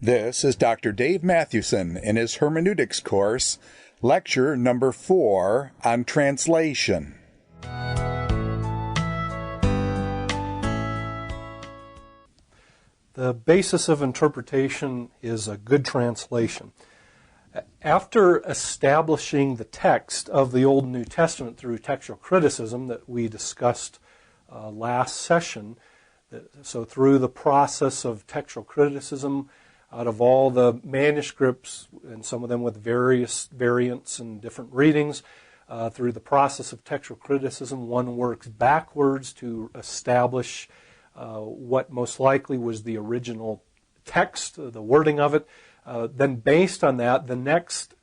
This is Dr. Dave Mathewson in his Hermeneutics course, lecture number 4 on translation. The basis of interpretation is a good translation. After establishing the text of the Old and New Testament through textual criticism that we discussed last session, so through the process of textual criticism, out of all the manuscripts, and some of them with various variants and different readings, through the process of textual criticism, one works backwards to establish what most likely was the original text, the wording of it. Then based on that, the next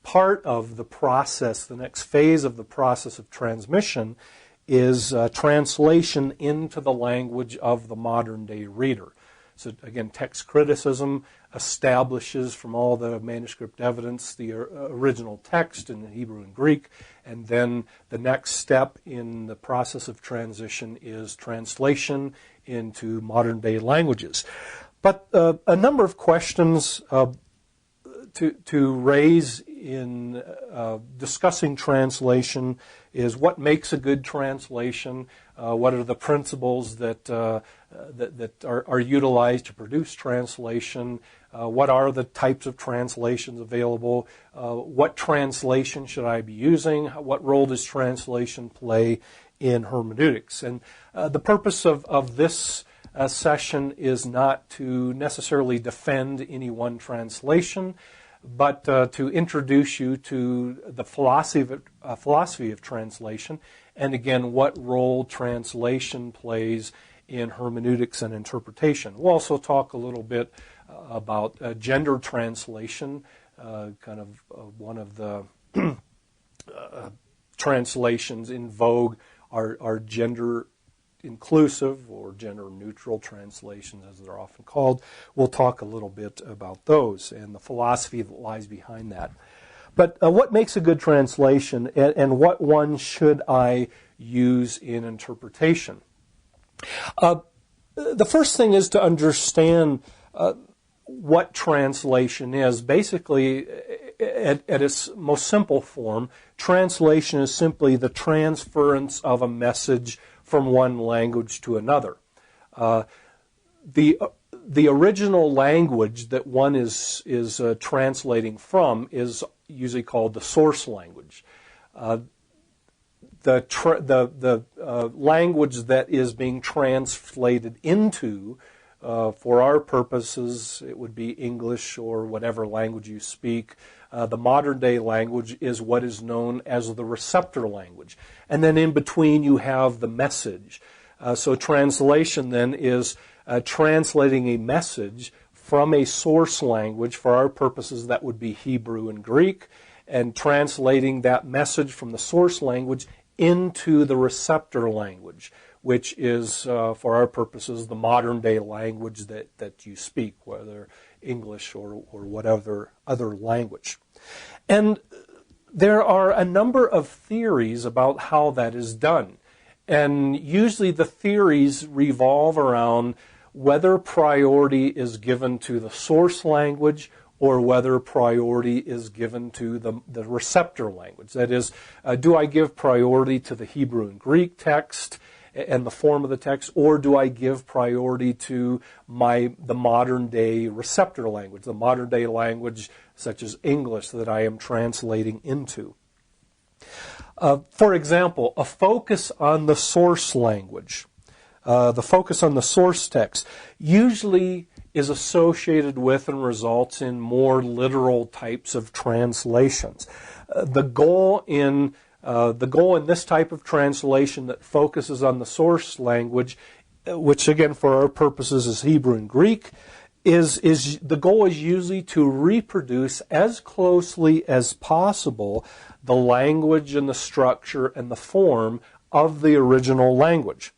part of the process, the next phase of the process of transmission is translation into the language of the modern day reader. So again, text criticism establishes from all the manuscript evidence the original text in Hebrew and Greek, and then the next step in the process of transition is translation into modern day languages. But a number of questions to raise in discussing translation is what makes a good translation, what are the principles that are utilized to produce translation, what are the types of translations available, what translation should I be using, what role does translation play in hermeneutics. And the purpose of this session is not to necessarily defend any one translation, but to introduce you to the philosophy of translation, and again, what role translation plays in hermeneutics and interpretation. We'll also talk a little bit about gender translation, kind of one of the translations in vogue are gender inclusive or gender neutral translations, as they're often called. We'll talk a little bit about those and the philosophy that lies behind that. But what makes a good translation, and what one should I use in interpretation? The first thing is to understand what translation is. Basically, at its most simple form, translation is simply the transference of a message from one language to another. The original language that one is translating from is usually called the source language. The language that is being translated into, for our purposes, it would be English or whatever language you speak. The modern day language is what is known as the receptor language. And then in between you have the message. So translation then is translating a message from a source language. For our purposes, that would be Hebrew and Greek, and translating that message from the source language into the receptor language, which is, for our purposes, the modern day language that you speak, whether English or whatever other language. And there are a number of theories about how that is done. And usually the theories revolve around whether priority is given to the source language or whether priority is given to the receptor language. That is, do I give priority to the Hebrew and Greek text and the form of the text, or do I give priority to the modern day receptor language, the modern day language such as English that I am translating into? For example, a focus on the source language, the focus on the source text, usually is associated with and results in more literal types of translations. The goal in this type of translation that focuses on the source language, which again for our purposes is Hebrew and Greek, is the goal is usually to reproduce as closely as possible the language and the structure and the form of the original language.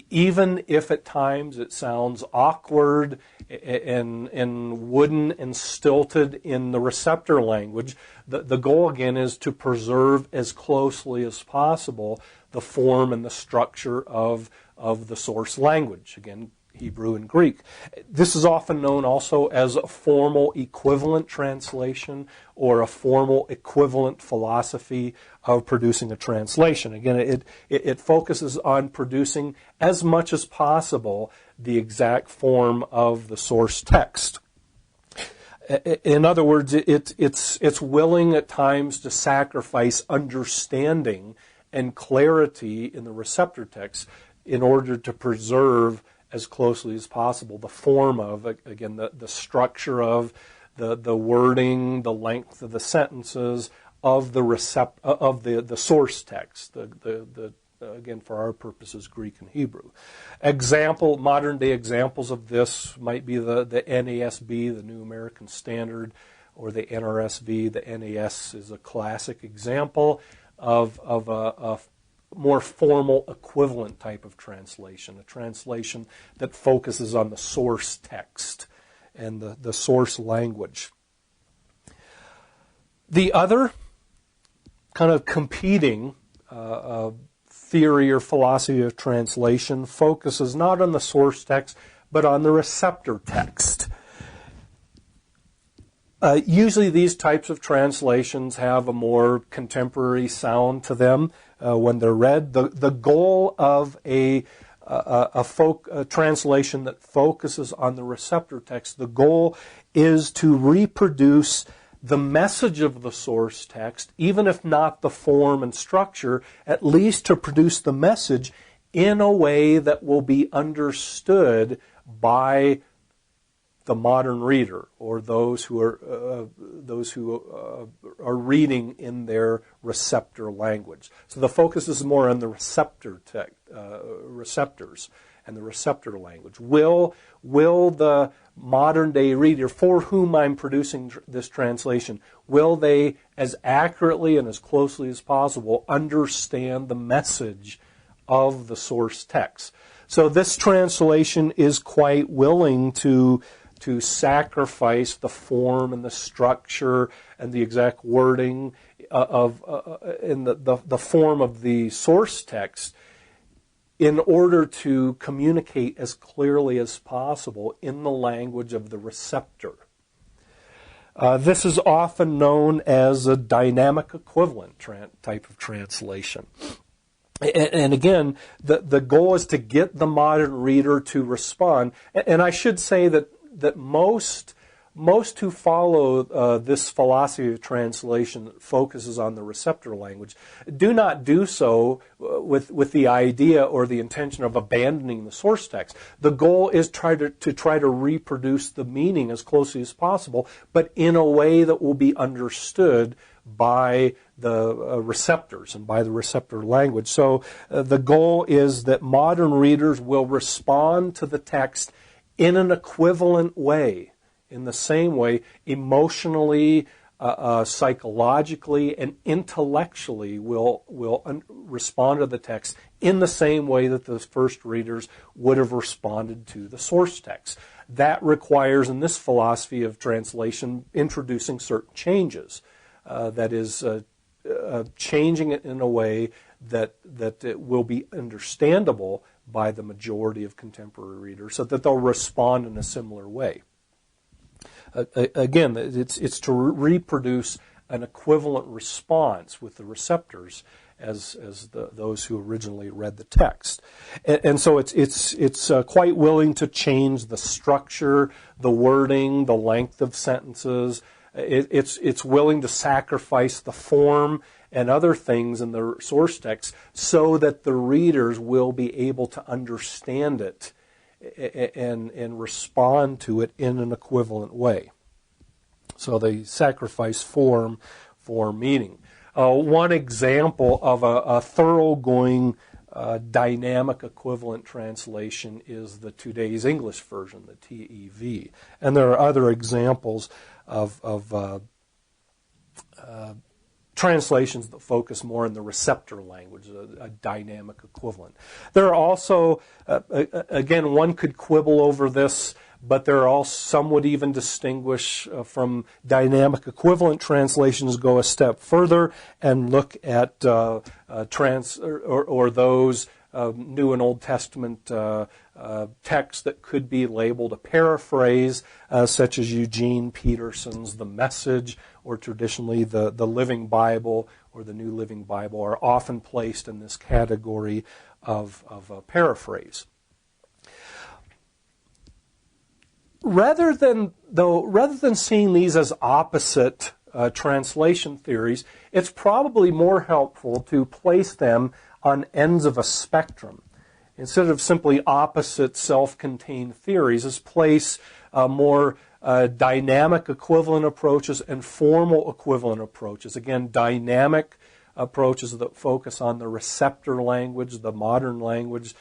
Even if at times it sounds awkward and wooden and stilted in the receptor language, the goal again is to preserve as closely as possible the form and the structure of the source language. Again, Hebrew and Greek. This is often known also as a formal equivalent translation or a formal equivalent philosophy of producing a translation. Again, it focuses on producing as much as possible the exact form of the source text. In other words, it's willing at times to sacrifice understanding and clarity in the receptor text in order to preserve as closely as possible the form of, again, the structure of, the wording, the length of the sentences of the source text, again, for our purposes, Greek and Hebrew. Modern day examples of this might be the NASB, the New American Standard, or the NRSV. The NAS is a classic example of a more formal equivalent type of translation, a translation that focuses on the source text and the source language. The other kind of competing theory or philosophy of translation focuses not on the source text, but on the receptor text. Usually these types of translations have a more contemporary sound to them when they're read. The goal of a translation that focuses on the receptor text, the goal is to reproduce the message of the source text, even if not the form and structure, at least to produce the message in a way that will be understood by the modern reader, or those who are reading in their receptor language. So the focus is more on the receptors and the receptor language. Will the modern day reader for whom I'm producing this translation, will they as accurately and as closely as possible understand the message of the source text? So this translation is quite willing to sacrifice the form and the structure and the exact wording in the form of the source text in order to communicate as clearly as possible in the language of the receptor. This is often known as a dynamic equivalent type of translation. And again, the goal is to get the modern reader to respond. And I should say that most who follow this philosophy of translation that focuses on the receptor language do not do so with the idea or the intention of abandoning the source text. The goal is to try to reproduce the meaning as closely as possible, but in a way that will be understood by the receptors and by the receptor language. So the goal is that modern readers will respond to the text in an equivalent way, in the same way, emotionally, psychologically, and intellectually will respond to the text in the same way that the first readers would have responded to the source text. That requires, in this philosophy of translation, introducing certain changes. That is, changing it in a way that it will be understandable by the majority of contemporary readers, so that they'll respond in a similar way. Again, it's to reproduce an equivalent response with the receptors as those who originally read the text, and so it's quite willing to change the structure, the wording, the length of sentences. It's willing to sacrifice the form and other things in the source text so that the readers will be able to understand it and respond to it in an equivalent way. So they sacrifice form for meaning. One example of a thoroughgoing dynamic equivalent translation is the Today's English version, the TEV. And there are other examples of translations that focus more on the receptor language, a dynamic equivalent. There are also, again, one could quibble over this, but there are also, some would even distinguish from dynamic equivalent translations, go a step further and look at those New and Old Testament texts that could be labeled a paraphrase, such as Eugene Peterson's The Message, or traditionally the Living Bible or the New Living Bible, are often placed in this category of a paraphrase. Rather than seeing these as opposite translation theories, it's probably more helpful to place them on ends of a spectrum. Instead of simply opposite self-contained theories, is place more dynamic equivalent approaches and formal equivalent approaches. Again, dynamic approaches that focus on the receptor language, the modern language,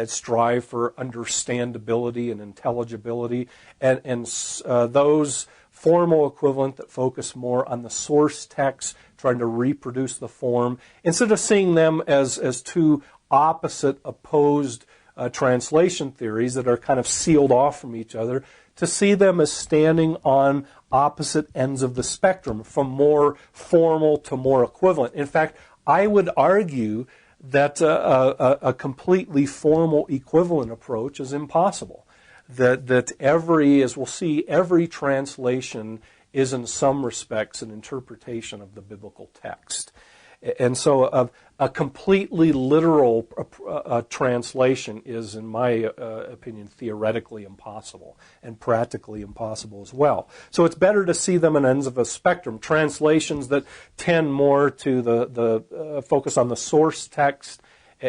strive for understandability and intelligibility, and those formal equivalent that focus more on the source text, trying to reproduce the form, instead of seeing them as two opposite, opposed translation theories that are kind of sealed off from each other, to see them as standing on opposite ends of the spectrum, from more formal to more equivalent. In fact, I would argue that a completely formal equivalent approach is impossible. That every, as we'll see, every translation is in some respects an interpretation of the biblical text. And so a completely literal translation is, in my opinion, theoretically impossible and practically impossible as well. So it's better to see them on ends of a spectrum. Translations that tend more to the focus on the source text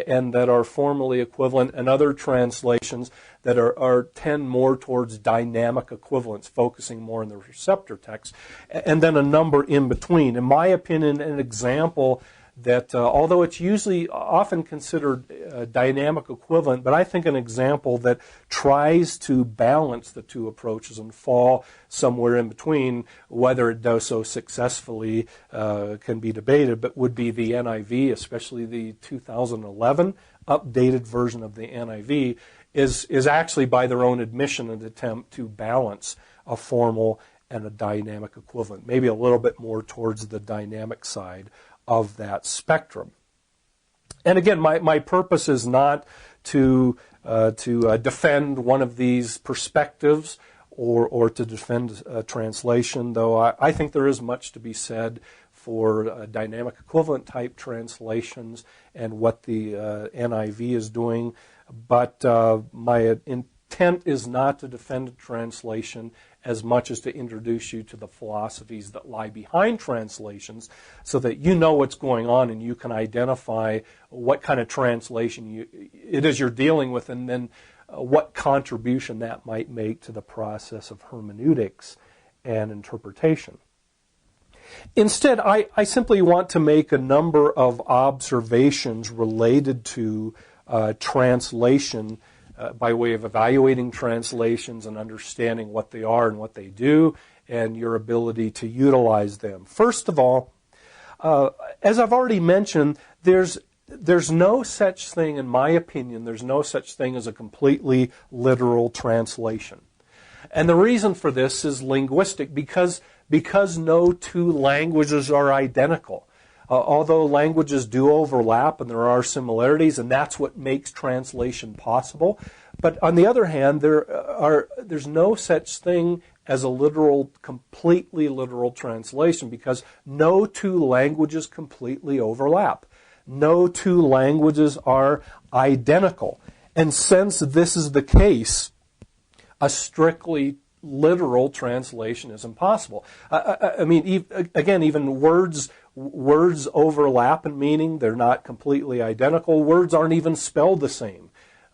and that are formally equivalent, and other translations that tend more towards dynamic equivalence, focusing more on the receptor text, and then a number in between. In my opinion, an example that, although it's usually often considered dynamic equivalent, but I think an example that tries to balance the two approaches and fall somewhere in between, whether it does so successfully can be debated, but would be the NIV, especially the 2011 updated version of the NIV, is actually, by their own admission, an attempt to balance a formal and a dynamic equivalent, maybe a little bit more towards the dynamic side of that spectrum. And again, my purpose is not to defend one of these perspectives or to defend a translation, though I think there is much to be said for dynamic equivalent type translations and what the NIV is doing. But my intent is not to defend a translation as much as to introduce you to the philosophies that lie behind translations, so that you know what's going on and you can identify what kind of translation it is you're dealing with, and then what contribution that might make to the process of hermeneutics and interpretation. Instead, I simply want to make a number of observations related to translation, by way of evaluating translations and understanding what they are and what they do, and your ability to utilize them. First of all, as I've already mentioned, there's no such thing, in my opinion, there's no such thing as a completely literal translation. And the reason for this is linguistic, because no two languages are identical. Although languages do overlap and there are similarities, and that's what makes translation possible. But on the other hand, there's no such thing as a completely literal translation, because no two languages completely overlap. No two languages are identical. And since this is the case, a strictly literal translation is impossible. I mean, again, even words overlap in meaning. They're not completely identical. Words aren't even spelled the same.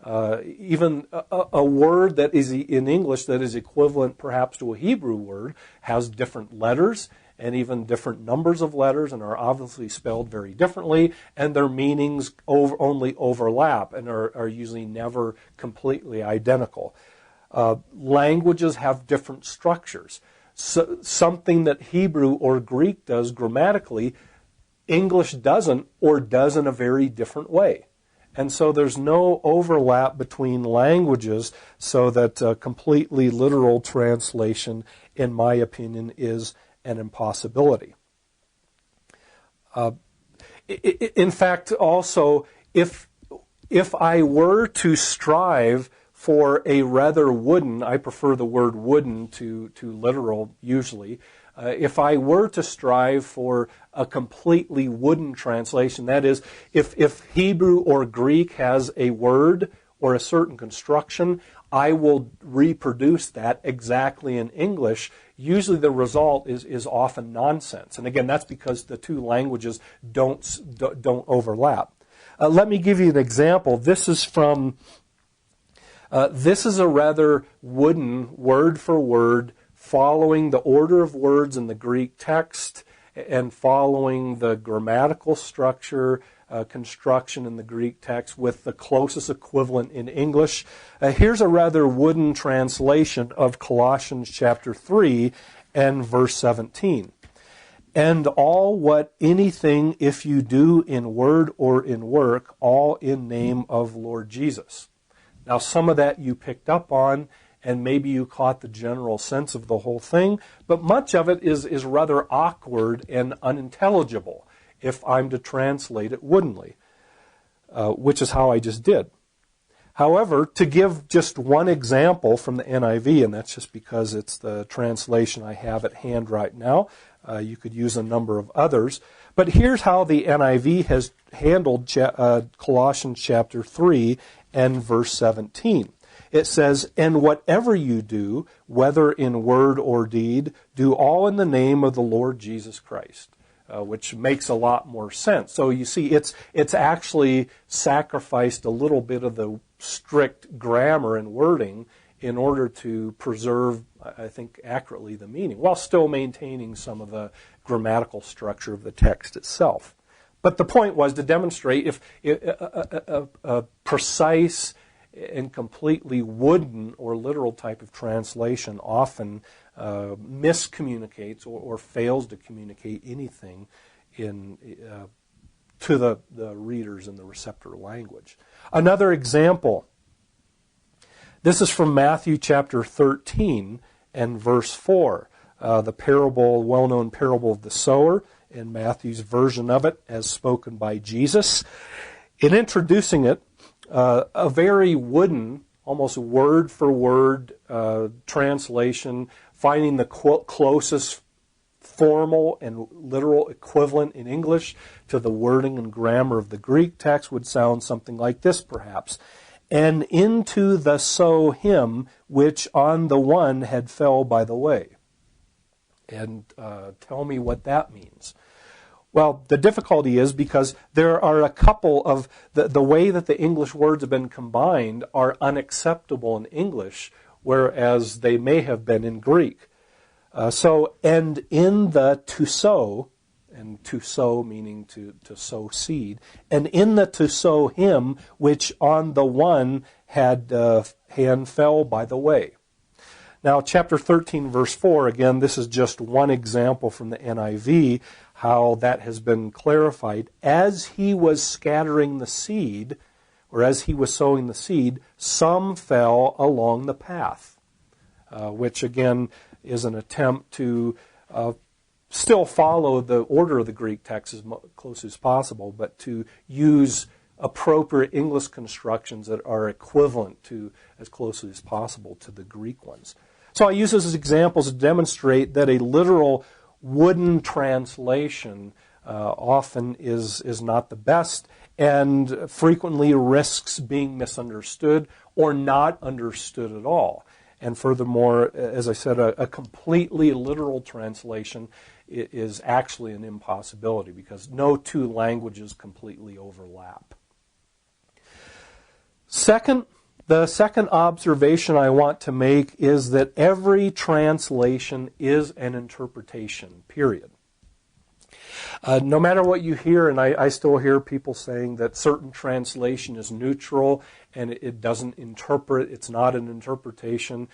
Even a word that is in English that is equivalent perhaps to a Hebrew word has different letters and even different numbers of letters, and are obviously spelled very differently, and their meanings only overlap and are usually never completely identical. Languages have different structures. So, something that Hebrew or Greek does grammatically, English doesn't, or does in a very different way. And so there's no overlap between languages, so that completely literal translation, in my opinion, is an impossibility. In fact, also, if if I were to strive for a rather wooden, I prefer the word wooden to literal usually, if I were to strive for a completely wooden translation, that is, if Hebrew or Greek has a word or a certain construction, I will reproduce that exactly in English. Usually the result is often nonsense. And again, that's because the two languages don't overlap. Let me give you an example. This is a rather wooden, word for word, following the order of words in the Greek text and following the grammatical structure, construction in the Greek text with the closest equivalent in English. Here's a rather wooden translation of Colossians chapter 3 and verse 17. And all what anything if you do in word or in work, all in name of Lord Jesus. Now some of that you picked up on, and maybe you caught the general sense of the whole thing, but much of it is rather awkward and unintelligible if I'm to translate it woodenly, which is how I just did. However, to give just one example from the NIV, and that's just because it's the translation I have at hand right now, you could use a number of others, but here's how the NIV has handled Colossians chapter 3 and verse 17. It says, and whatever you do, whether in word or deed, do all in the name of the Lord Jesus Christ, which makes a lot more sense. So you see, it's actually sacrificed a little bit of the strict grammar and wording in order to preserve, I think, accurately the meaning, while still maintaining some of the grammatical structure of the text itself. But the point was to demonstrate if a precise and completely wooden or literal type of translation often miscommunicates or fails to communicate anything to the readers in the receptor language. Another example, this is from Matthew chapter 13 and verse 4, the parable, well-known parable of the sower, in Matthew's version of it as spoken by Jesus. In introducing it, a very wooden, almost word-for-word translation, finding the closest formal and literal equivalent in English to the wording and grammar of the Greek text would sound something like this, perhaps. And into the sow him, which on the one had fell by the way. And tell me what that means. Well, the difficulty is because there are a couple of, the way that the English words have been combined are unacceptable in English, whereas they may have been in Greek. And in the to sow, and to sow meaning to sow seed, and in the to sow him, which on the one had hand fell by the way. Now, chapter 13, verse 4, again, this is just one example from the NIV, how that has been clarified. As he was scattering the seed, or as he was sowing the seed, some fell along the path, which again is an attempt to still follow the order of the Greek text as close as possible, but to use appropriate English constructions that are equivalent to, as closely as possible, to the Greek ones. So I use this as examples to demonstrate that a literal wooden translation often is not the best and frequently risks being misunderstood or not understood at all. And furthermore, as I said, a completely literal translation is actually an impossibility because no two languages completely overlap. The second observation I want to make is that every translation is an interpretation, period. No matter what you hear, and I still hear people saying that certain translation is neutral and it doesn't interpret, it's not an interpretation.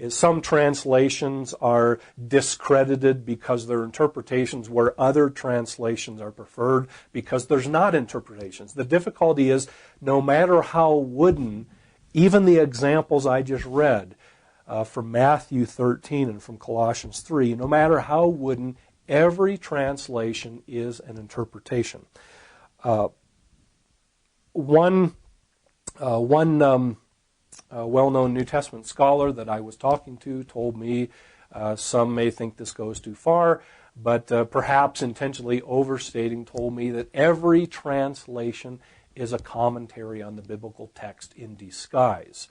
Some translations are discredited because they're interpretations where other translations are preferred because there's not interpretations. The difficulty is no matter how wooden, even the examples I just read from Matthew 13 and from Colossians 3, no matter how wooden, every translation is an interpretation. One One well-known New Testament scholar that I was talking to told me, some may think this goes too far, but perhaps intentionally overstating, told me that every translation is a commentary on the biblical text in disguise.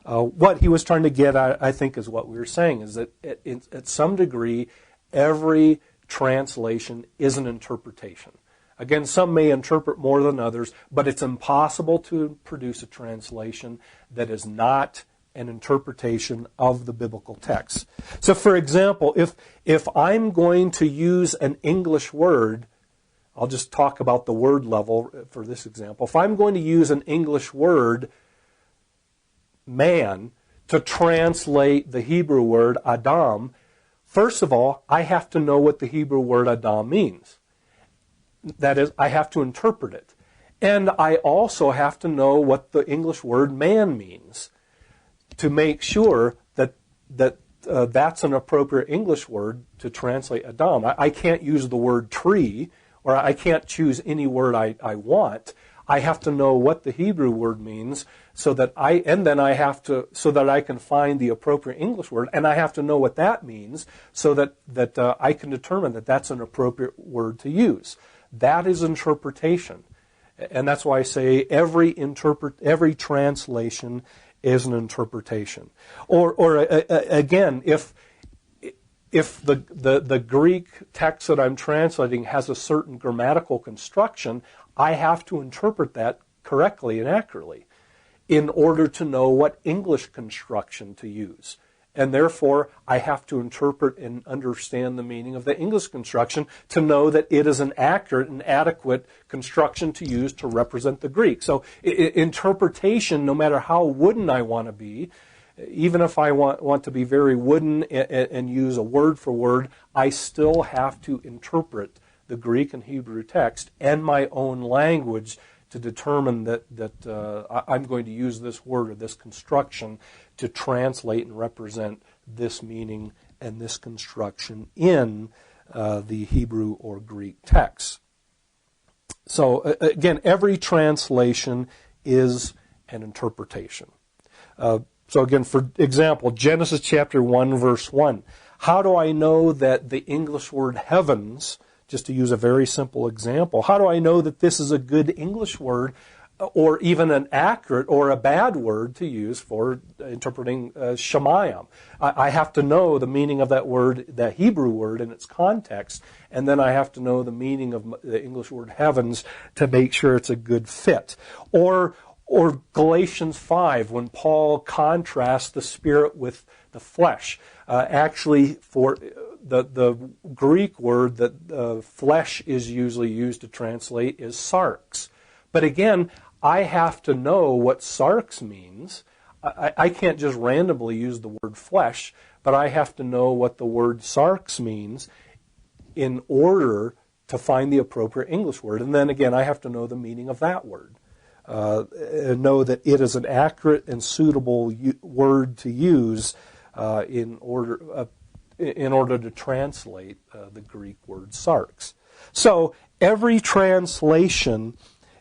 What he was trying to get at, I think, is what we were saying, is that at some degree, every translation is an interpretation. Again, some may interpret more than others, but it's impossible to produce a translation that is not an interpretation of the biblical text. So, for example, if I'm going to use an English word, I'll just talk about the word level for this example. If I'm going to use an English word, man, to translate the Hebrew word Adam, first of all, I have to know what the Hebrew word Adam means. That is, I have to interpret it. And I also have to know what the English word man means to make sure that that's an appropriate English word to translate Adam. I can't use the word tree, or I can't choose any word I want. I have to know what the Hebrew word means so that I can find the appropriate English word, and I have to know what that means so that I can determine that that's an appropriate word to use. That is interpretation. And that's why I say every translation is an interpretation. Or again, if the Greek text that I'm translating has a certain grammatical construction, I have to interpret that correctly and accurately in order to know what English construction to use. And therefore, I have to interpret and understand the meaning of the English construction to know that it is an accurate and adequate construction to use to represent the Greek. So interpretation, no matter how wooden I want to be, even if I want to be very wooden and use a word for word, I still have to interpret the Greek and Hebrew text and my own language to determine that I'm going to use this word or this construction to translate and represent this meaning and this construction in the Hebrew or Greek text. So again, every translation is an interpretation. So again, for example, Genesis chapter 1, verse 1. How do I know that the English word heavens, just to use a very simple example, how do I know that this is a good English word or even an accurate or a bad word to use for interpreting Shemayim? I have to know the meaning of that word, that Hebrew word, in its context, and then I have to know the meaning of the English word heavens to make sure it's a good fit. Or Galatians 5, when Paul contrasts the spirit with the flesh. Actually, for the Greek word that flesh is usually used to translate is sarx. But again, I have to know what sarx means. I can't just randomly use the word flesh, but I have to know what the word sarx means in order to find the appropriate English word. And then again, I have to know the meaning of that word. Know that it is an accurate and suitable word to use in order to translate the Greek word sarx. So every translation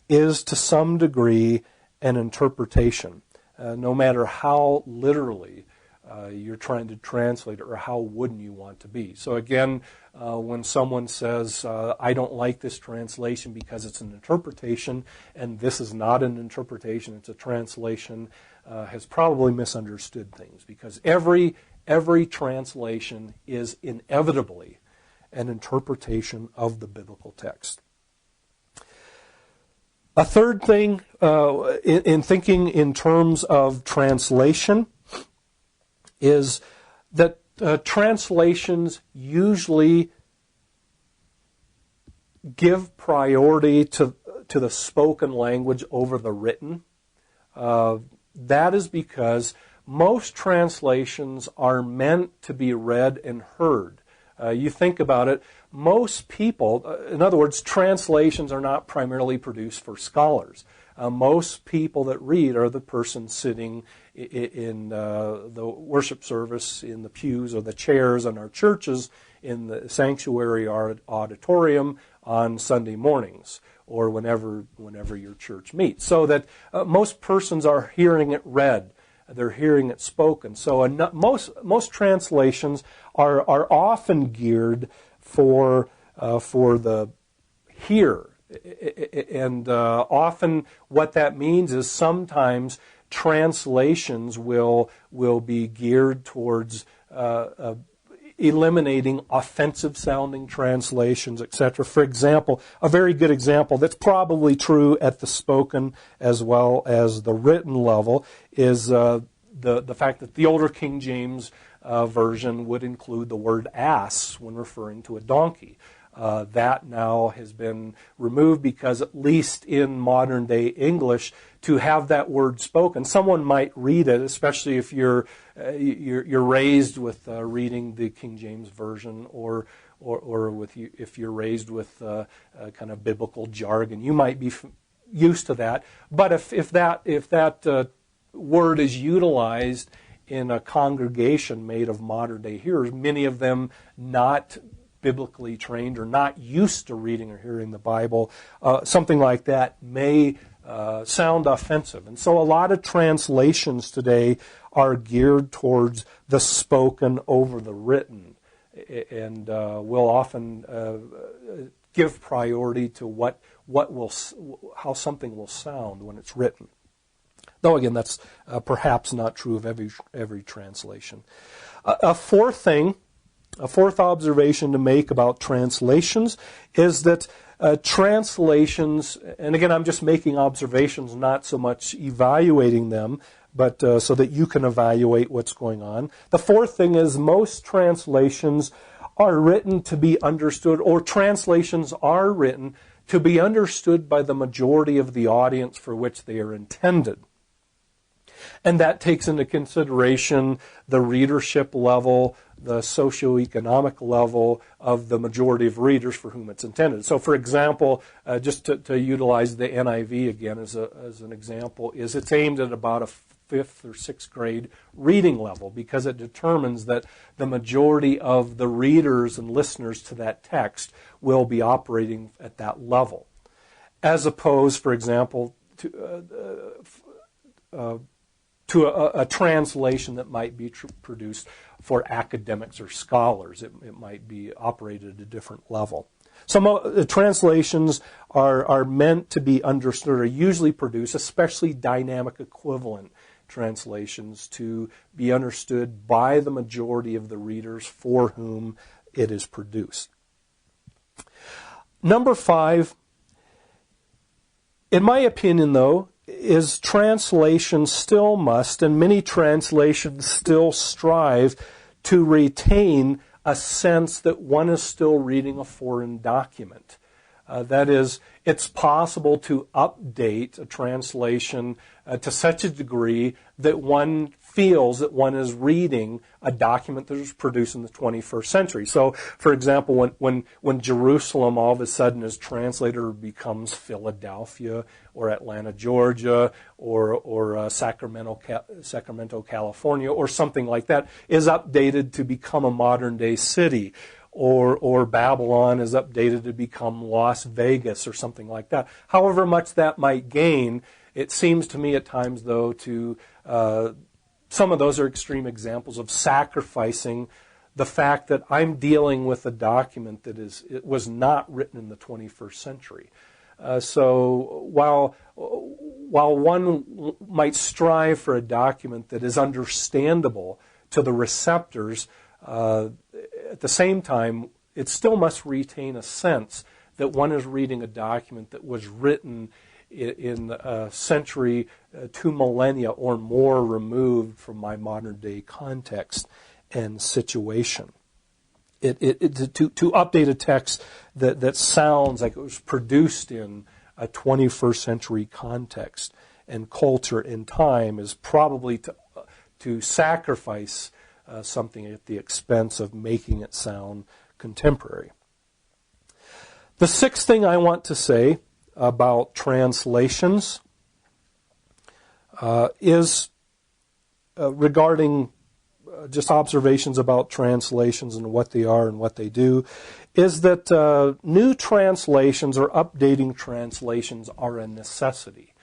is to some degree an interpretation, no matter how literally you're trying to translate it or how wooden you want to be. So again, when someone says, I don't like this translation because it's an interpretation, and this is not an interpretation, it's a translation, has probably misunderstood things, because every translation is inevitably an interpretation of the biblical text. A third thing in thinking in terms of translation is that translations usually give priority to the spoken language over the written. That is because most translations are meant to be read and heard. You think about it, most people, in other words, translations are not primarily produced for scholars. Most people that read are the person sitting in the worship service in the pews or the chairs in our churches, in the sanctuary or auditorium, on Sunday mornings or whenever your church meets, so that most persons are hearing it read. They're hearing it spoken. So most translations are often geared for the hearer. And often what that means is sometimes translations will be geared towards eliminating offensive-sounding translations, etc. For example, a very good example that's probably true at the spoken as well as the written level is the fact that the older King James version would include the word ass when referring to a donkey. That now has been removed because, at least in modern-day English, to have that word spoken, someone might read it, especially if you're raised with reading the King James version, or if you're raised with kind of biblical jargon, you might be used to that. But if that word is utilized in a congregation made of modern-day hearers, many of them not biblically trained or not used to reading or hearing the Bible, something like that may sound offensive. And so a lot of translations today are geared towards the spoken over the written, and will often give priority to how something will sound when it's written. Though again, that's perhaps not true of every translation. A fourth observation to make about translations is that translations, and again I'm just making observations, not so much evaluating them, but so that you can evaluate what's going on. The fourth thing is most translations are written to be understood, or translations are written to be understood by the majority of the audience for which they are intended. And that takes into consideration the readership level, the socioeconomic level of the majority of readers for whom it's intended. So, for example, just to utilize the NIV again as an example, is it's aimed at about a 5th or 6th grade reading level, because it determines that the majority of the readers and listeners to that text will be operating at that level, as opposed, for example, to a translation that might be produced for academics or scholars. It might be operated at a different level. Some translations are meant to be understood, or usually produced, especially dynamic equivalent translations, to be understood by the majority of the readers for whom it is produced. Number 5, in my opinion, though, is translation still must, and many translations still strive to retain a sense that one is still reading a foreign document. That is, it's possible to update a translation to such a degree that one feels that one is reading a document that was produced in the 21st century. So, for example, when Jerusalem all of a sudden is translated or becomes Philadelphia or Atlanta, Georgia, or Sacramento, California, or something like that, is updated to become a modern-day city, or Babylon is updated to become Las Vegas or something like that. However much that might gain, it seems to me at times, though, some of those are extreme examples of sacrificing the fact that I'm dealing with a document that it was not written in the 21st century. So while one might strive for a document that is understandable to the receptors, at the same time, it still must retain a sense that one is reading a document that was written in a century, 2 millennia or more removed from my modern-day context and situation. To update a text that sounds like it was produced in a 21st century context and culture and time is probably to sacrifice something at the expense of making it sound contemporary. The sixth thing I want to say about translations is regarding just observations about translations and what they are and what they do, is that new translations or updating translations are a necessity.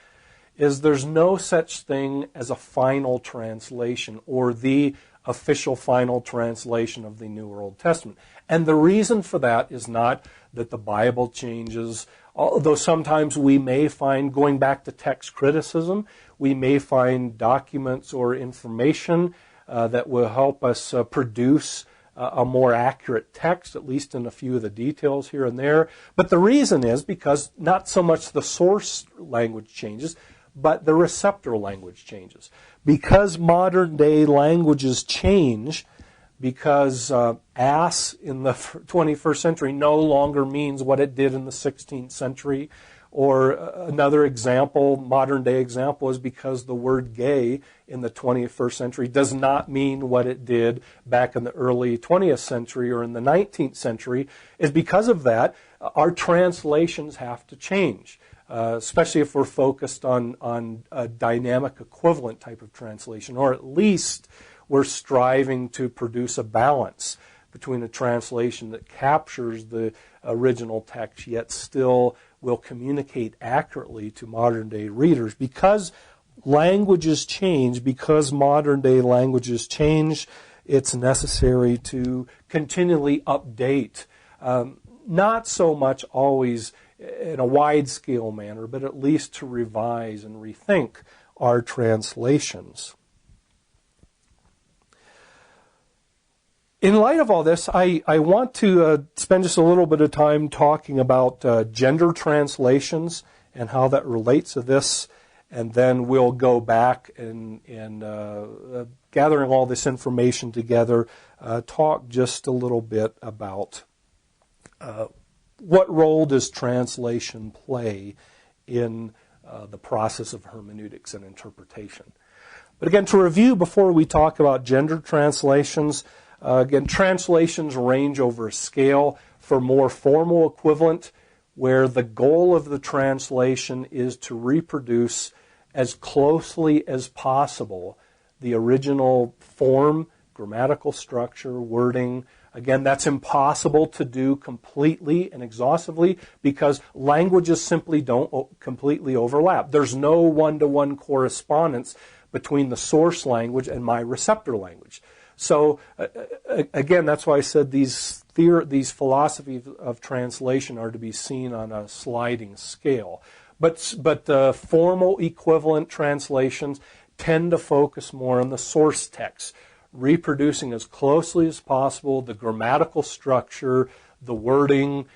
There's no such thing as a final translation or the official final translation of the New or Old Testament. And the reason for that is not that the Bible changes, although sometimes we may find, going back to text criticism, we may find documents or information that will help us produce a more accurate text, at least in a few of the details here and there. But the reason is because not so much the source language changes, but the receptor language changes. Because modern day languages change, because ass in the 21st century no longer means what it did in the 16th century, or another example, modern day example, is because the word gay in the 21st century does not mean what it did back in the early 20th century or in the 19th century, is because of that our translations have to change. Especially if we're focused on a dynamic equivalent type of translation, or at least we're striving to produce a balance between a translation that captures the original text yet still will communicate accurately to modern day readers. Because languages change, because modern day languages change, it's necessary to continually update. Not so much always in a wide-scale manner, but at least to revise and rethink our translations. In light of all this, I want to spend just a little bit of time talking about gender translations and how that relates to this, and then we'll go back and gathering all this information together, talk just a little bit about what role does translation play in the process of hermeneutics and interpretation. But again, to review before we talk about gender translations, again, translations range over a scale. For more formal equivalent, where the goal of the translation is to reproduce as closely as possible the original form, grammatical structure, wording. Again, that's impossible to do completely and exhaustively because languages simply don't completely overlap. There's no one-to-one correspondence between the source language and my receptor language. So, again, that's why I said these philosophies of translation are to be seen on a sliding scale. But formal equivalent translations tend to focus more on the source text, reproducing as closely as possible the grammatical structure, the wording,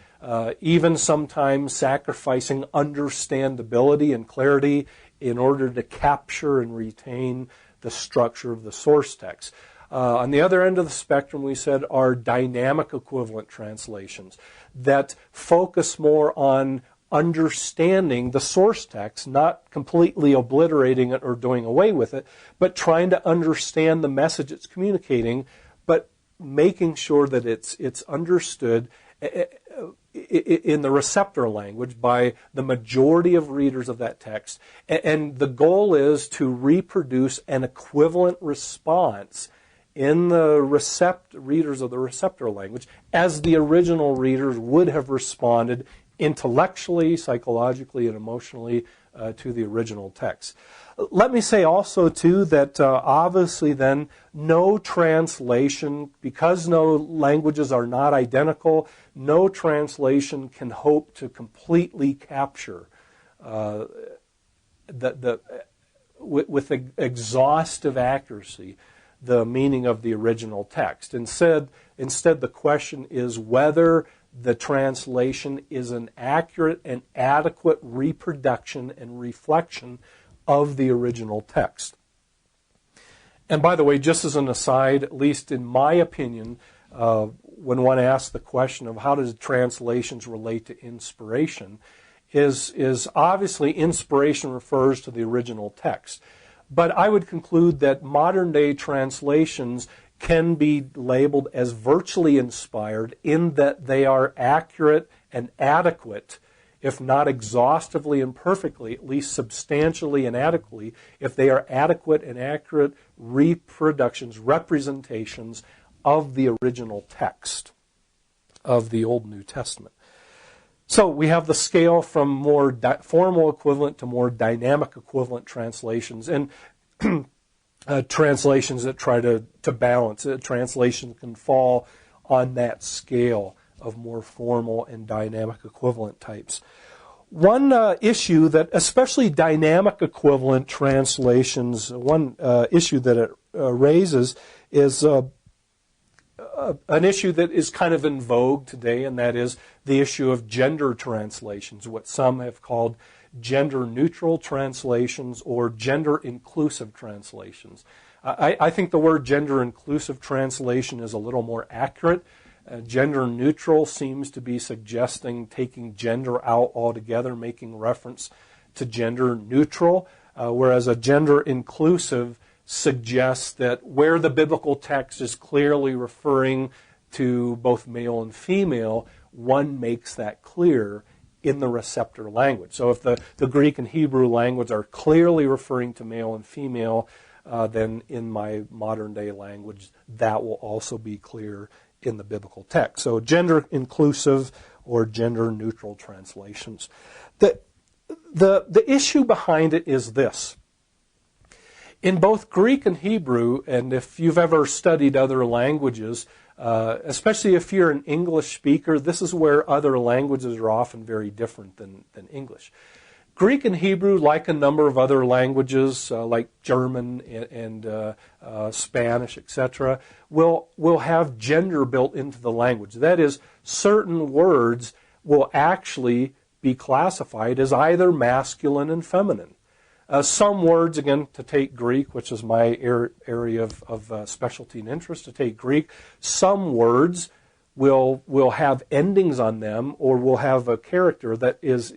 even sometimes sacrificing understandability and clarity in order to capture and retain the structure of the source text. On the other end of the spectrum, we said, are dynamic equivalent translations that focus more on understanding the source text, not completely obliterating it or doing away with it, but trying to understand the message it's communicating, but making sure that it's understood in the receptor language by the majority of readers of that text. And the goal is to reproduce an equivalent response in the readers of the receptor language as the original readers would have responded intellectually, psychologically, and emotionally to the original text. Let me say also, too, that obviously then no translation, because no languages are not identical, no translation can hope to completely capture with exhaustive accuracy the meaning of the original text. Instead, the question is whether the translation is an accurate and adequate reproduction and reflection of the original text. And by the way, just as an aside, at least in my opinion, when one asks the question of how does translations relate to inspiration, is obviously inspiration refers to the original text. But I would conclude that modern day translations can be labeled as virtually inspired in that they are accurate and adequate if not exhaustively and perfectly, at least substantially and adequately, if they are adequate and accurate reproductions, representations of the original text of the Old New Testament. So we have the scale from more formal equivalent to more dynamic equivalent translations, and translations that try to balance it. Translations can fall on that scale of more formal and dynamic equivalent types. One issue that, especially dynamic equivalent translations, one issue that it raises is an issue that is kind of in vogue today, and that is the issue of gender translations, what some have called gender-neutral translations or gender-inclusive translations. I think the word gender-inclusive translation is a little more accurate. Gender-neutral seems to be suggesting taking gender out altogether, making reference to gender-neutral, whereas a gender-inclusive suggests that where the biblical text is clearly referring to both male and female, one makes that clear in the receptor language. So if the Greek and Hebrew language are clearly referring to male and female, then in my modern day language, that will also be clear in the biblical text. So gender inclusive or gender neutral translations. The issue behind it is this. In both Greek and Hebrew, and if you've ever studied other languages, especially if you're an English speaker, this is where other languages are often very different than English. Greek and Hebrew, like a number of other languages, like German and Spanish, etc., will have gender built into the language. That is, certain words will actually be classified as either masculine and feminine. Some words, again, to take Greek, which is my area of specialty and interest, to take Greek, some words will have endings on them or will have a character that is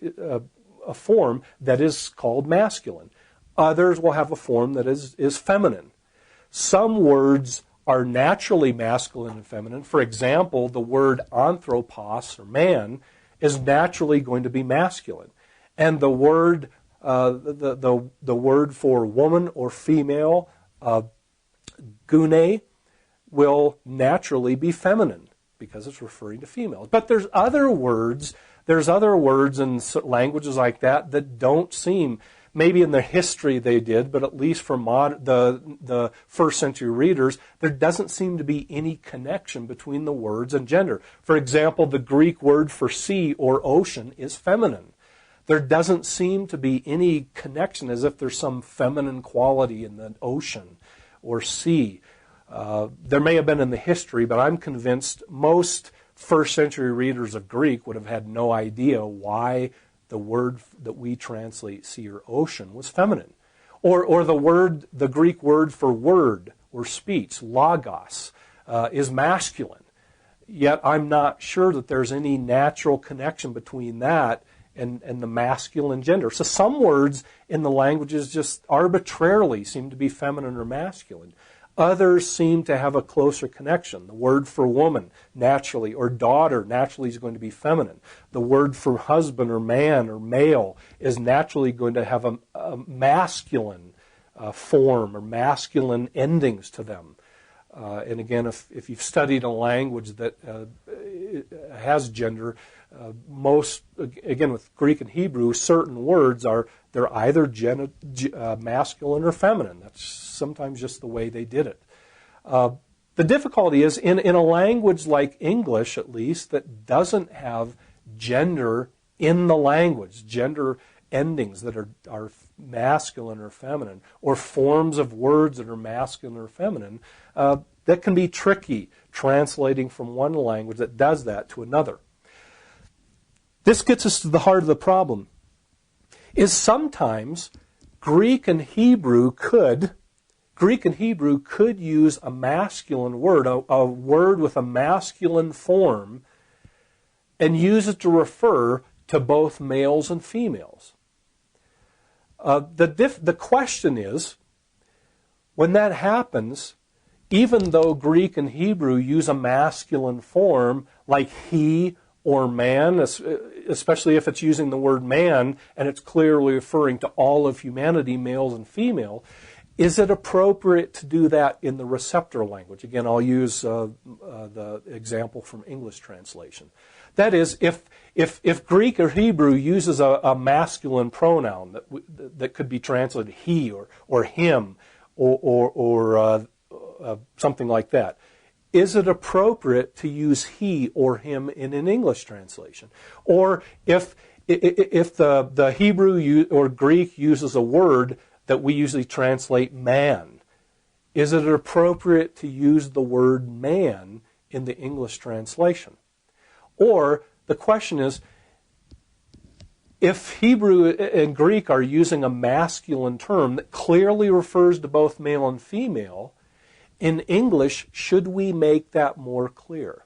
a form that is called masculine. Others will have a form that is feminine. Some words are naturally masculine and feminine. For example, the word anthropos, or man, is naturally going to be masculine. And the word the word for woman or female, gune, will naturally be feminine because it's referring to females. But there's other words in languages like that don't seem, maybe in their history they did, but at least for the first century readers, there doesn't seem to be any connection between the words and gender. For example, the Greek word for sea or ocean is feminine. There doesn't seem to be any connection, as if there's some feminine quality in the ocean or sea. There may have been in the history, but I'm convinced most first century readers of Greek would have had no idea why the word that we translate sea or ocean was feminine. Or the Greek word for word or speech, logos, is masculine. Yet I'm not sure that there's any natural connection between that and the masculine gender. So some words in the languages just arbitrarily seem to be feminine or masculine. Others seem to have a closer connection. The word for woman, naturally, or daughter, naturally is going to be feminine. The word for husband or man or male is naturally going to have a masculine form or masculine endings to them. And again, if you've studied a language that has gender, again with Greek and Hebrew, certain words they're either masculine or feminine. That's sometimes just the way they did it. The difficulty is in a language like English, at least, that doesn't have gender in the language, gender endings that are masculine or feminine, or forms of words that are masculine or feminine, that can be tricky translating from one language that does that to another. This gets us to the heart of the problem, is sometimes Greek and Hebrew could use a masculine word, a word with a masculine form, and use it to refer to both males and females. The question is, when that happens, even though Greek and Hebrew use a masculine form like he or man, especially if it's using the word man and it's clearly referring to all of humanity, males and female, is it appropriate to do that in the receptor language? Again, I'll use the example from English translation. That is, if Greek or Hebrew uses a masculine pronoun that could be translated he or him or something like that, is it appropriate to use he or him in an English translation? Or if the Hebrew or Greek uses a word that we usually translate man, is it appropriate to use the word man in the English translation? Or the question is, if Hebrew and Greek are using a masculine term that clearly refers to both male and female, in English, should we make that more clear?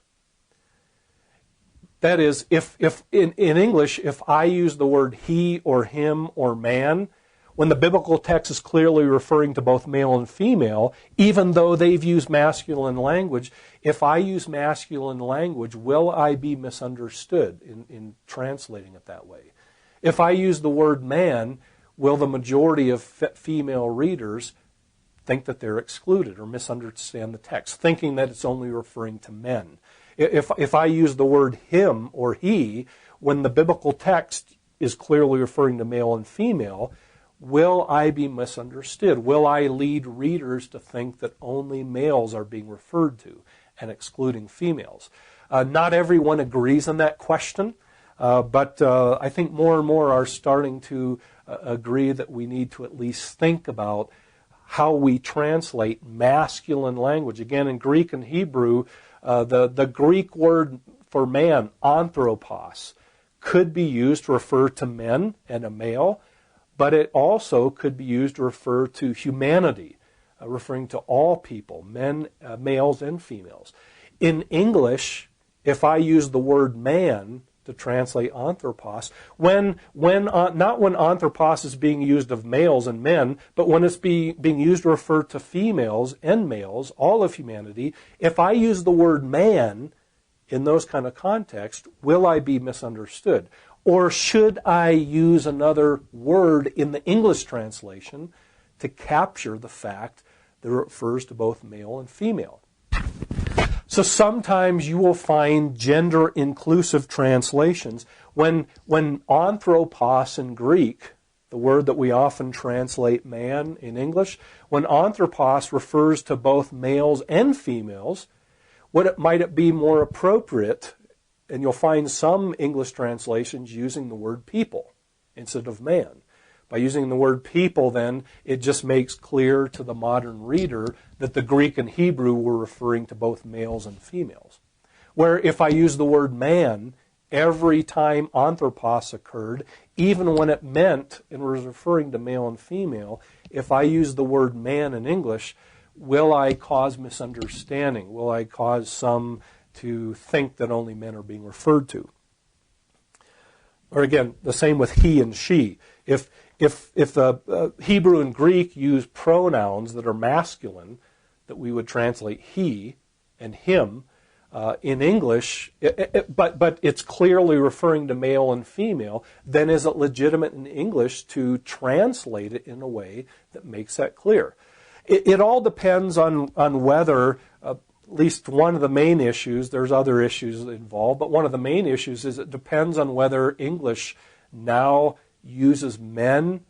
That is, if in English, if I use the word he or him or man, when the biblical text is clearly referring to both male and female, even though they've used masculine language, if I use masculine language, will I be misunderstood in translating it that way? If I use the word man, will the majority of female readers think that they're excluded or misunderstand the text, thinking that it's only referring to men? If I use the word him or he, when the biblical text is clearly referring to male and female, will I be misunderstood? Will I lead readers to think that only males are being referred to and excluding females? Not everyone agrees on that question, but I think more and more are starting to agree that we need to at least think about how we translate masculine language. Again, in Greek and Hebrew, the Greek word for man, anthropos, could be used to refer to men and a male, but it also could be used to refer to humanity, referring to all people, men, males and females. In English, if I use the word man to translate anthropos, not when anthropos is being used of males and men, but when it's being used to refer to females and males, all of humanity, if I use the word man in those kind of contexts, will I be misunderstood? Or should I use another word in the English translation to capture the fact that it refers to both male and female? So sometimes you will find gender-inclusive translations. When anthropos in Greek, the word that we often translate man in English, when anthropos refers to both males and females, might it be more appropriate, and you'll find some English translations using the word people instead of man. By using the word people, then, it just makes clear to the modern reader that the Greek and Hebrew were referring to both males and females. Where if I use the word man, every time anthropos occurred, even when it meant and was referring to male and female, if I use the word man in English, will I cause misunderstanding? Will I cause some to think that only men are being referred to? Or again, the same with he and she. If the Hebrew and Greek use pronouns that are masculine, that we would translate he and him, in English, but it's clearly referring to male and female, then is it legitimate in English to translate it in a way that makes that clear? It all depends on whether, at least one of the main issues, there's other issues involved, but one of the main issues is it depends on whether English now uses men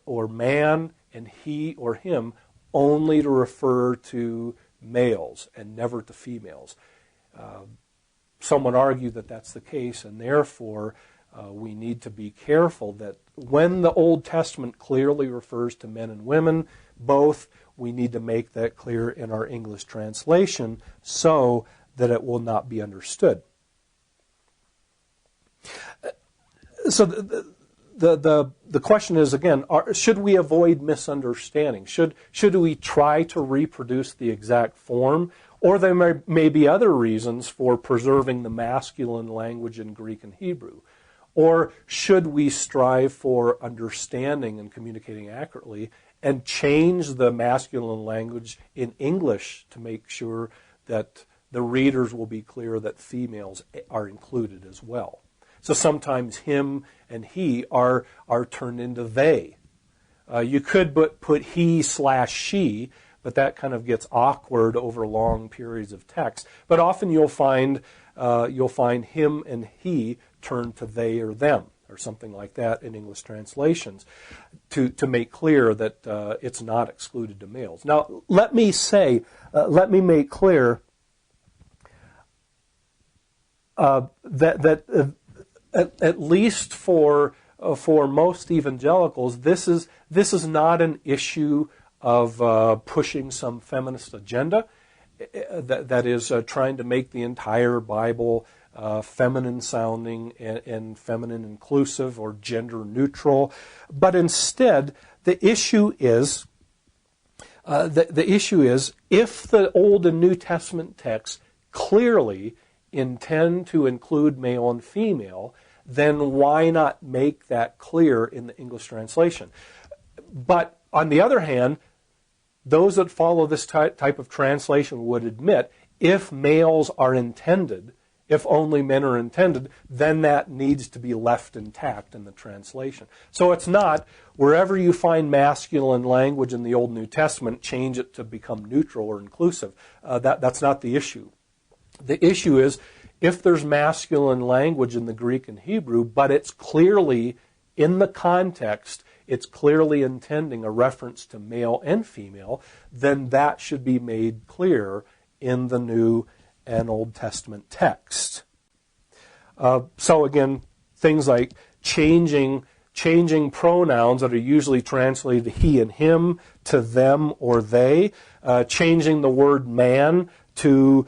or man and he or him only to refer to males and never to females. Some would argue that that's the case, and therefore we need to be careful that when the Old Testament clearly refers to men and women, both, we need to make that clear in our English translation so that it will not be understood. So the question is, again, should we avoid misunderstanding? Should we try to reproduce the exact form? Or there may be other reasons for preserving the masculine language in Greek and Hebrew. Or should we strive for understanding and communicating accurately and change the masculine language in English to make sure that the readers will be clear that females are included as well. So sometimes him and he are turned into they. You could put he/she, but that kind of gets awkward over long periods of text. But often you'll find him and he turned to they or them, or something like that in English translations, to make clear that it's not excluded to males. Now, let me make clear that at least for most evangelicals, this is not an issue of pushing some feminist agenda that is trying to make the entire Bible feminine sounding and feminine inclusive or gender neutral, but instead the issue is if the Old and New Testament texts clearly intend to include male and female, then why not make that clear in the English translation? But on the other hand, those that follow this type of translation would admit if males are intended, if only men are intended, then that needs to be left intact in the translation. So it's not, wherever you find masculine language in the Old and New Testament, change it to become neutral or inclusive. That's not the issue. The issue is, if there's masculine language in the Greek and Hebrew, but it's clearly, in the context, it's clearly intending a reference to male and female, then that should be made clear in the New and Old Testament text. So again, things like changing pronouns that are usually translated to he and him to them or they, changing the word man to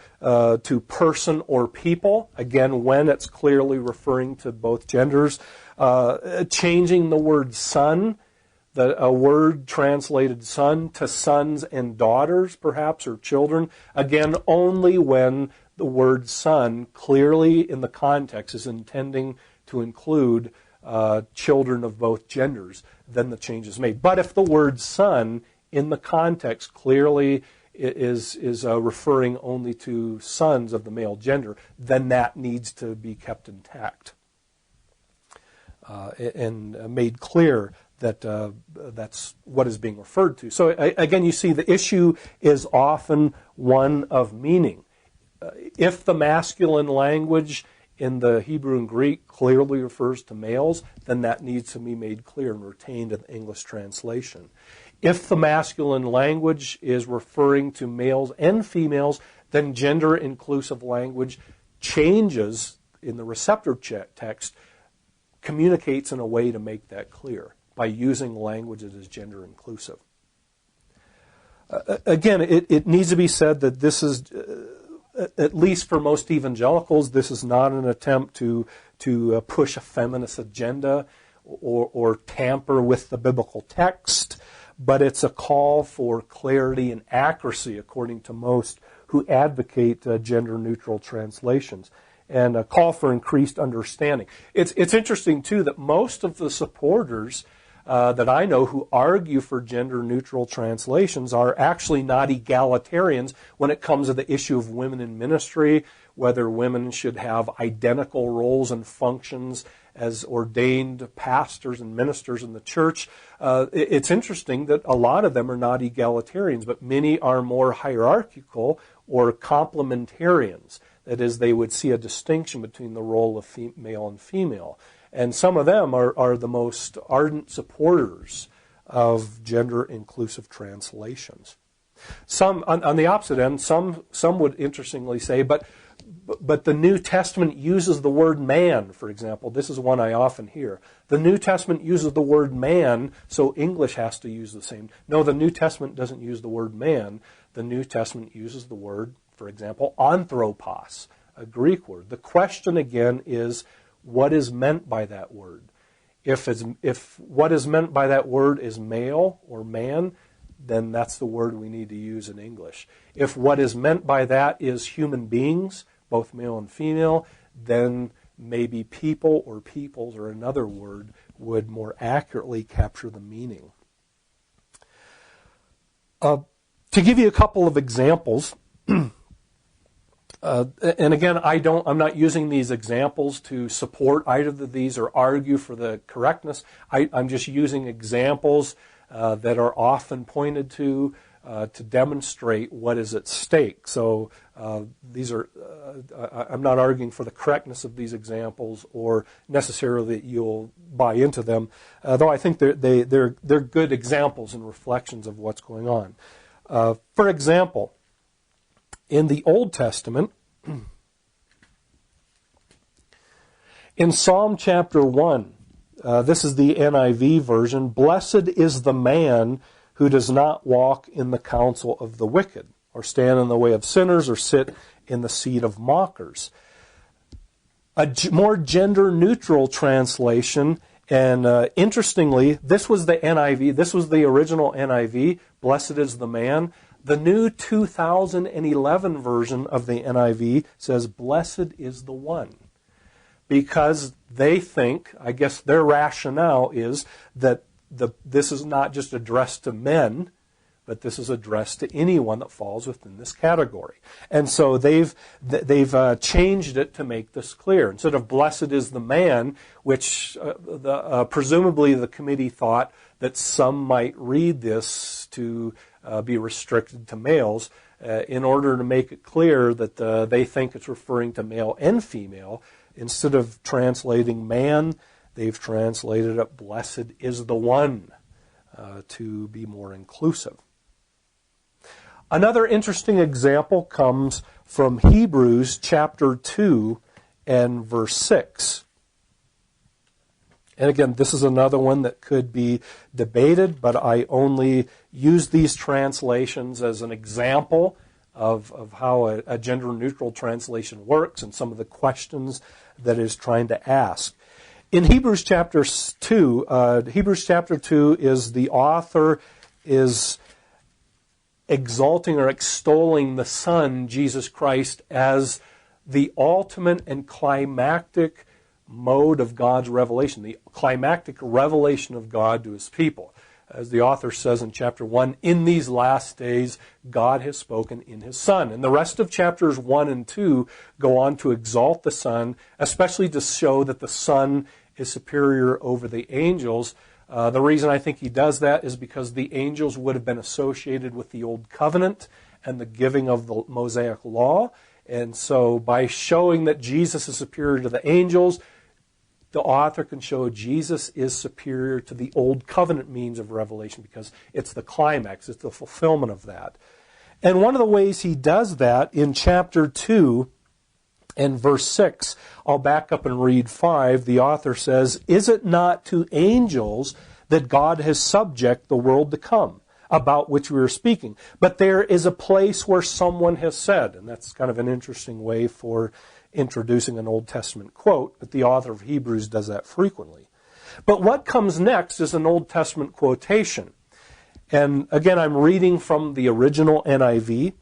person or people, again, when it's clearly referring to both genders, changing the word son, a word translated son, to sons and daughters, perhaps, or children, again, only when the word son clearly in the context is intending to include children of both genders, then the change is made. But if the word son in the context clearly is referring only to sons of the male gender, then that needs to be kept intact and made clear that that's what is being referred to. So again, you see the issue is often one of meaning. If the masculine language in the Hebrew and Greek clearly refers to males, then that needs to be made clear and retained in the English translation. If the masculine language is referring to males and females, then gender-inclusive language changes in the receptor text, communicates in a way to make that clear by using language that is gender-inclusive. Again, it needs to be said that this is, at least for most evangelicals, this is not an attempt to push a feminist agenda or tamper with the biblical text, but it's a call for clarity and accuracy, according to most who advocate gender-neutral translations, and a call for increased understanding. It's interesting, too, that most of the supporters that I know who argue for gender-neutral translations are actually not egalitarians when it comes to the issue of women in ministry, whether women should have identical roles and functions as ordained pastors and ministers in the church. It's interesting that a lot of them are not egalitarians, but many are more hierarchical or complementarians. That is, they would see a distinction between the role of male and female. And some of them are the most ardent supporters of gender-inclusive translations. Some, on the opposite end, some would interestingly say, but the New Testament uses the word man, for example. This is one I often hear. The New Testament uses the word man, so English has to use the same. No, the New Testament doesn't use the word man. The New Testament uses the word, for example, anthropos, a Greek word. The question, again, is what is meant by that word? If what is meant by that word is male or man, then that's the word we need to use in English. If what is meant by that is human beings, both male and female, then maybe people or peoples or another word would more accurately capture the meaning. To give you a couple of examples, And again, I'm not using these examples to support either of these or argue for the correctness. I'm just using examples that are often pointed to demonstrate what is at stake. So these are, I'm not arguing for the correctness of these examples or necessarily that you'll buy into them, though I think they're good examples and reflections of what's going on. For example, in the Old Testament, in Psalm chapter 1, this is the NIV version, "Blessed is the man who does not walk in the counsel of the wicked, or stand in the way of sinners, or sit in the seat of mockers." A more gender-neutral translation, and interestingly, this was the NIV, this was the original NIV, "Blessed is the man." The new 2011 version of the NIV says, "Blessed is the one." Because they think, I guess their rationale is that this is not just addressed to men, but this is addressed to anyone that falls within this category. And so they've changed it to make this clear. Instead of "blessed is the man," which presumably the committee thought that some might read this to be restricted to males, in order to make it clear that they think it's referring to male and female. Instead of translating "man," they've translated it "blessed is the one," to be more inclusive. Another interesting example comes from Hebrews chapter 2 and verse 6. And again, this is another one that could be debated, but I only use these translations as an example of how a gender-neutral translation works and some of the questions that it is trying to ask. In Hebrews chapter 2, is the author is exalting or extolling the Son, Jesus Christ, as the ultimate and climactic mode of God's revelation, the climactic revelation of God to his people. As the author says in chapter 1, "In these last days, God has spoken in his Son." And the rest of chapters 1 and 2 go on to exalt the Son, especially to show that the Son is superior over the angels. The reason I think he does that is because the angels would have been associated with the Old Covenant and the giving of the Mosaic Law. And so by showing that Jesus is superior to the angels, the author can show Jesus is superior to the Old Covenant means of revelation because it's the climax, it's the fulfillment of that. And one of the ways he does that in chapter 2 and verse 6, I'll back up and read 5, the author says, "Is it not to angels that God has subject the world to come, about which we are speaking? But there is a place where someone has said," and that's kind of an interesting way for introducing an Old Testament quote, but the author of Hebrews does that frequently. But what comes next is an Old Testament quotation. And again, I'm reading from the original NIV.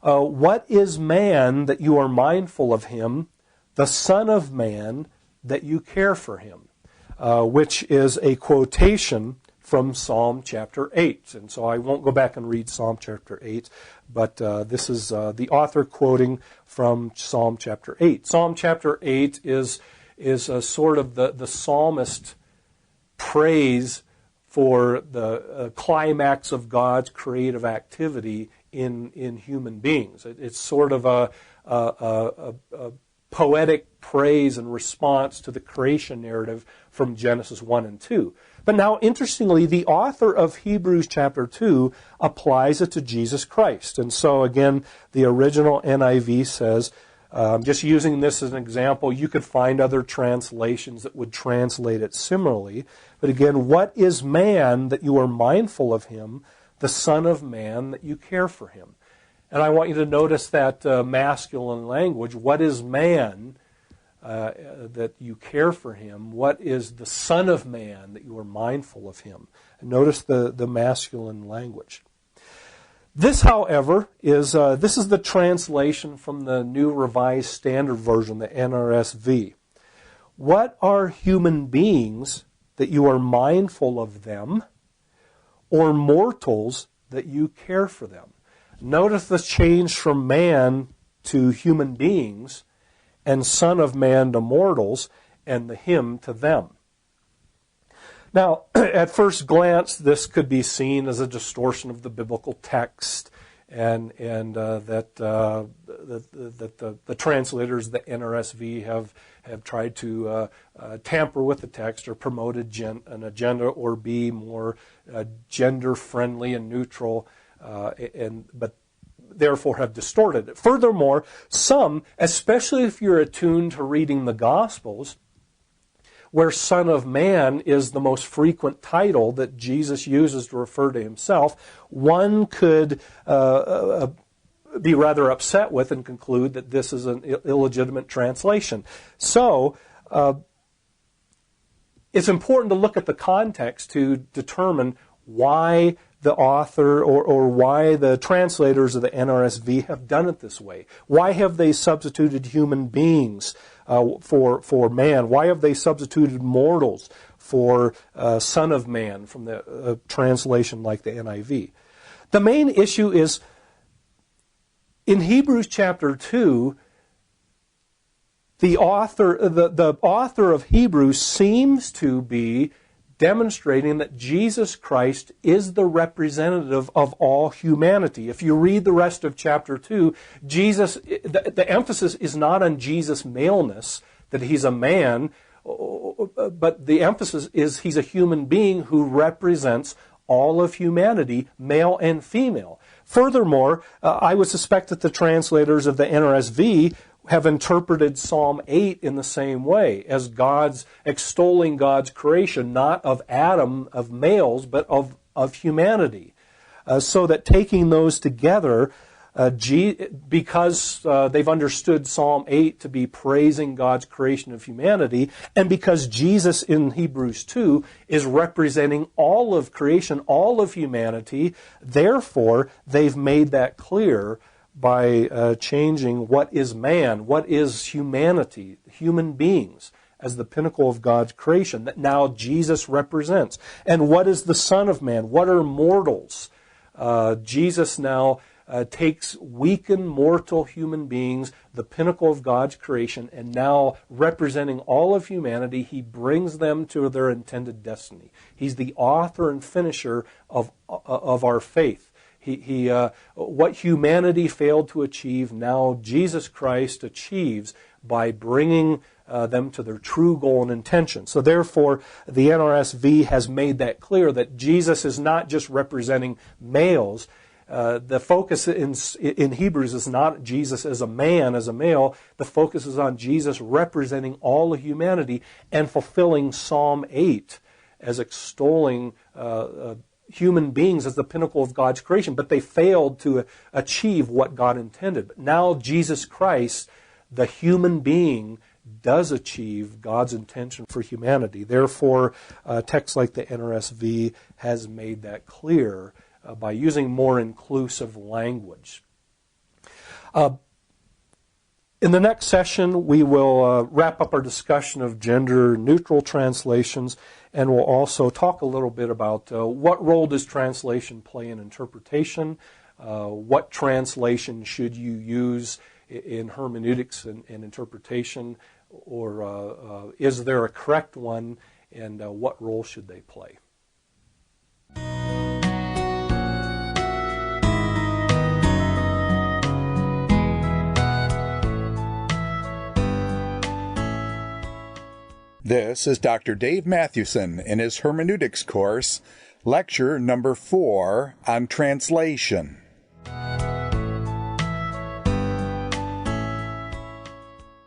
"What is man that you are mindful of him, the Son of Man that you care for him?" Which is a quotation from Psalm chapter 8. And so I won't go back and read Psalm chapter 8, but this is the author quoting from Psalm chapter 8. Psalm chapter 8 is a sort of the psalmist praise for the climax of God's creative activity in human beings. It's sort of a poetic praise and response to the creation narrative from Genesis 1 and 2. But now, interestingly, the author of Hebrews chapter 2 applies it to Jesus Christ. And so, again, the original NIV says, just using this as an example, you could find other translations that would translate it similarly. But again, "What is man that you are mindful of him, the Son of Man that you care for him?" And I want you to notice that masculine language. What is man that you care for him? What is the Son of Man that you are mindful of him? And notice the masculine language. This, however, is the translation from the New Revised Standard Version, the NRSV. "What are human beings that you are mindful of them, or mortals that you care for them?" Notice the change from man to human beings, and Son of Man to mortals, and the him to them. Now, at first glance, this could be seen as a distortion of the biblical text, and that the translators, the NRSV, have tried to tamper with the text or promoted an agenda, or be more gender-friendly and neutral, but therefore have distorted it. Furthermore, some, especially if you're attuned to reading the Gospels, where Son of Man is the most frequent title that Jesus uses to refer to himself, one could be rather upset with and conclude that this is an illegitimate translation. So, it's important to look at the context to determine why the author or why the translators of the NRSV have done it this way. Why have they substituted human beings for man? Why have they substituted mortals for Son of Man from the translation like the NIV? The main issue is in Hebrews chapter 2, the author of Hebrews seems to be demonstrating that Jesus Christ is the representative of all humanity. If you read the rest of chapter 2, the emphasis is not on Jesus' maleness, that he's a man, but the emphasis is he's a human being who represents all of humanity, male and female. Furthermore, I would suspect that the translators of the NRSV have interpreted Psalm 8 in the same way, as extolling God's creation, not of Adam, of males, but of humanity. So that taking those together, because they've understood Psalm 8 to be praising God's creation of humanity, and because Jesus in Hebrews 2 is representing all of creation, all of humanity, therefore they've made that clear by changing what is man, what is humanity, human beings, as the pinnacle of God's creation that now Jesus represents. And what is the Son of Man? What are mortals? Jesus now takes weakened, mortal human beings, the pinnacle of God's creation, and now representing all of humanity, he brings them to their intended destiny. He's the author and finisher of our faith. What humanity failed to achieve, now Jesus Christ achieves by bringing them to their true goal and intention. So therefore, the NRSV has made that clear, that Jesus is not just representing males. The focus in Hebrews is not Jesus as a man, as a male. The focus is on Jesus representing all of humanity and fulfilling Psalm 8 as extolling human beings as the pinnacle of God's creation, but they failed to achieve what God intended. But now Jesus Christ, the human being, does achieve God's intention for humanity. Therefore, texts like the NRSV has made that clear by using more inclusive language. In the next session, we will wrap up our discussion of gender-neutral translations, and we'll also talk a little bit about what role does translation play in interpretation, what translation should you use in hermeneutics and interpretation, or is there a correct one, and what role should they play? This is Dr. Dave Mathewson in his Hermeneutics course, lecture number 4 on translation.